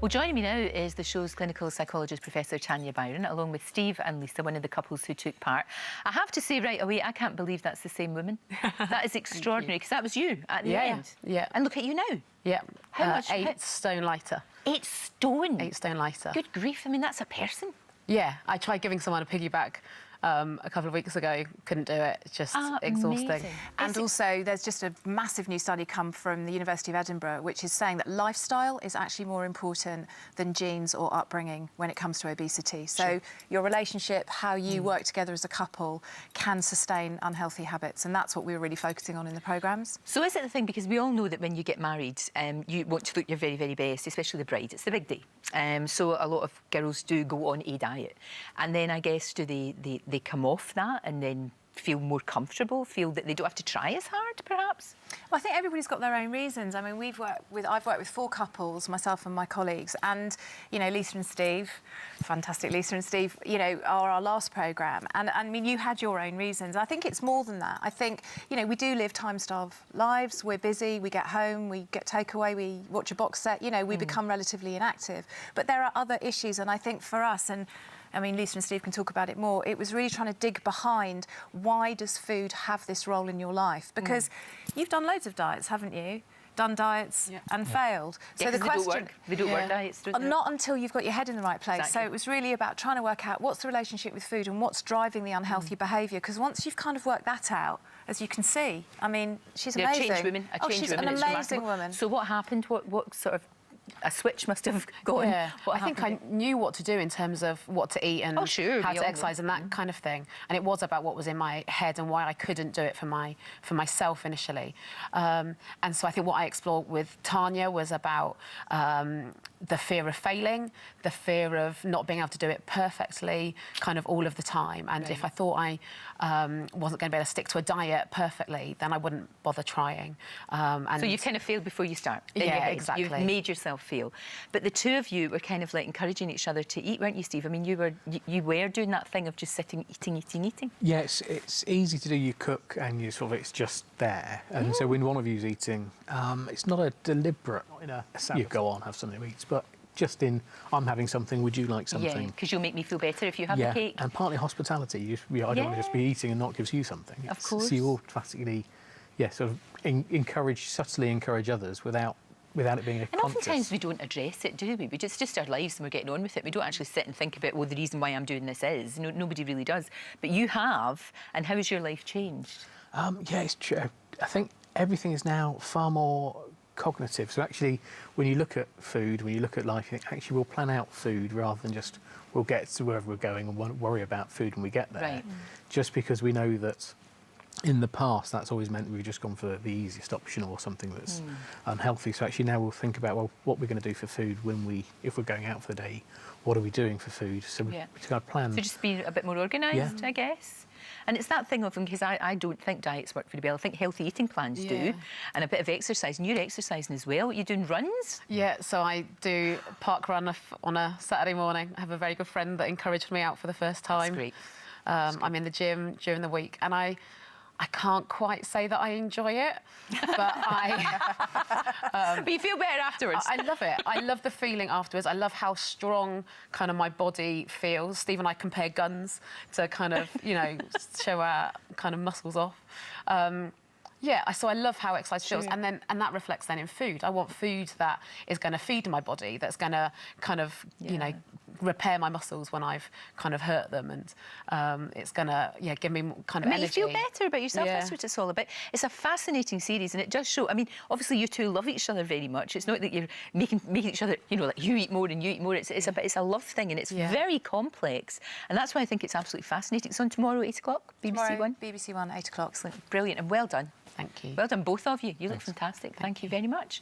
Well, joining me now is the show's clinical psychologist, Professor Tanya Byron, along with Steve and Lisa, one of the couples who took part. I have to say right away, I can't believe that's the same woman. That is extraordinary, because that was you at the end. Yeah. And look at you now. Yeah. How much? 8 stone lighter. 8 stone? 8 stone lighter. Good grief, I mean, that's a person. Yeah, I tried giving someone a piggyback a couple of weeks ago. Couldn't do it. It's just exhausting. Amazing. And also, there's just a massive new study come from the University of Edinburgh, which is saying that lifestyle is actually more important than genes or upbringing when it comes to obesity. So your relationship, how you work together as a couple, can sustain unhealthy habits, and that's what we were really focusing on in the programmes. So is it the thing, because we all know that when you get married, you want to look your very, very best, especially the bride. It's the big day. So a lot of girls do go on a diet. And then I guess do they come off that and then feel more comfortable, feel that they don't have to try as hard, perhaps? Well, I think everybody's got their own reasons. I mean, I've worked with 4 couples, myself and my colleagues, and, you know, Lisa and Steve, fantastic Lisa and Steve, you know, are our last programme. And, I mean, you had your own reasons. I think it's more than that. I think, you know, we do live time-starved lives. We're busy, we get home, we get takeaway, we watch a box set, you know, we become relatively inactive. But there are other issues, and I think for us, and I mean, Lisa and Steve can talk about it more, it was really trying to dig behind why does food have this role in your life? Because you've done loads of diets, haven't you? Done diets and failed. Yeah, so the question... They don't work diets, don't they? Not until you've got your head in the right place. Exactly. So it was really about trying to work out what's the relationship with food and what's driving the unhealthy behaviour. Because once you've kind of worked that out, as you can see, I mean, she's amazing. A changed woman. She's an amazing woman. So what happened? What sort of... A switch must have gone. Yeah, I think I knew what to do in terms of what to eat and how to exercise and that kind of thing. And it was about what was in my head and why I couldn't do it for myself initially. And so I think what I explored with Tanya was about the fear of failing, the fear of not being able to do it perfectly, kind of all of the time. And if I thought I wasn't going to be able to stick to a diet perfectly, then I wouldn't bother trying. And so you kind of failed before you start. Yeah, exactly. You've made yourself feel. But the two of you were kind of like encouraging each other to eat, weren't you, Steve? I mean, you were doing that thing of just sitting, eating. Yes, it's easy to do. You cook and you sort of, it's just there. And so when one of you's eating, it's not a deliberate, you go on, have something to eat, but just in, I'm having something, would you like something? Yeah, because you'll make me feel better if you have the cake. And partly hospitality. I don't want to just be eating and not gives you something. Of course. So you automatically, sort of subtly encourage others without it being a And oftentimes we don't address it, do we? We just our lives and we're getting on with it. We don't actually sit and think about, well, the reason why I'm doing this is. Nobody really does. But you have, and how has your life changed? Yeah, it's true. I think everything is now far more cognitive. So actually, when you look at food, when you look at life, you think, actually, we'll plan out food rather than just, we'll get to wherever we're going and won't worry about food when we get there. Right. Just because we know that in the past, that's always meant we've just gone for the easiest option or something that's unhealthy. So actually now we'll think about, well, what we're going to do for food if we're going out for the day, what are we doing for food? So we kind of plan. So just be a bit more organised, I guess. And it's that thing of, because I don't think diets work very well. I think healthy eating plans do, and a bit of exercise. And you're exercising as well. Are you doing runs? Yeah, so I do park run on a Saturday morning. I have a very good friend that encouraged me out for the first time. That's great. I'm in the gym during the week, and I can't quite say that I enjoy it, but but you feel better afterwards. I love it. I love the feeling afterwards. I love how strong kind of my body feels. Steve and I compare guns to kind of, show our kind of muscles off. So I love how exercise feels, and that reflects then in food. I want food that is going to feed my body, that's going to kind of, repair my muscles when I've kind of hurt them, and it's going to, give me kind of energy. You feel better about yourself. That's what it's all about. It's a fascinating series, and it does show. I mean, obviously you two love each other very much. It's not that you're making each other, like you eat more and you eat more. It's a love thing, and it's very complex, and that's why I think it's absolutely fascinating. It's on tomorrow, 8 o'clock, BBC One. BBC One, 8 o'clock. Excellent, brilliant, and well done. Thank you. Well done, both of you. You look fantastic. Thank you very much.